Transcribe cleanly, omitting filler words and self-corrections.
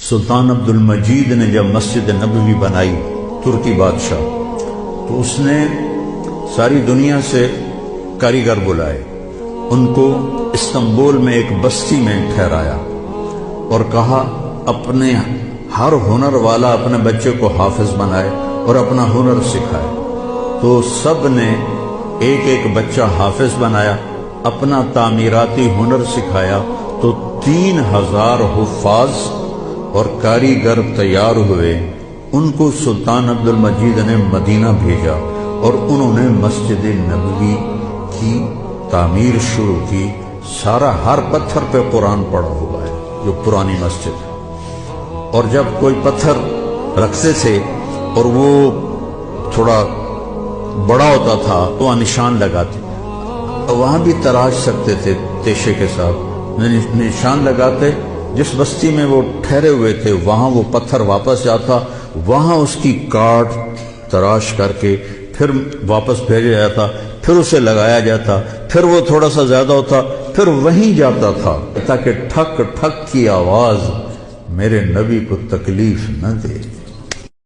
سلطان عبد المجید نے جب مسجد نبوی بنائی، ترکی بادشاہ، تو اس نے ساری دنیا سے کاریگر بلائے، ان کو استنبول میں ایک بستی میں ٹھہرایا اور کہا اپنے ہر ہنر والا اپنے بچے کو حافظ بنائے اور اپنا ہنر سکھائے۔ تو سب نے ایک ایک بچہ حافظ بنایا، اپنا تعمیراتی ہنر سکھایا، تو 3000 حفاظ اور کاریگر تیار ہوئے۔ ان کو سلطان عبد المجید نے مدینہ بھیجا اور انہوں نے مسجد نبوی کی تعمیر شروع کی۔ سارا ہر پتھر پہ قرآن پڑا ہوا ہے، جو پرانی مسجد ہے۔ اور جب کوئی پتھر رکھتے تھے اور وہ تھوڑا بڑا ہوتا تھا تو وہاں نشان لگاتے، وہاں بھی تراش سکتے تھے تیشے کے ساتھ، نشان لگاتے۔ جس بستی میں وہ ٹھہرے ہوئے تھے وہاں وہ پتھر واپس جاتا، وہاں اس کی کاٹ تراش کر کے پھر واپس بھیجا جاتا، پھر اسے لگایا جاتا، پھر وہ تھوڑا سا زیادہ ہوتا، پھر وہیں جاتا تھا تاکہ ٹھک ٹھک کی آواز میرے نبی کو تکلیف نہ دے۔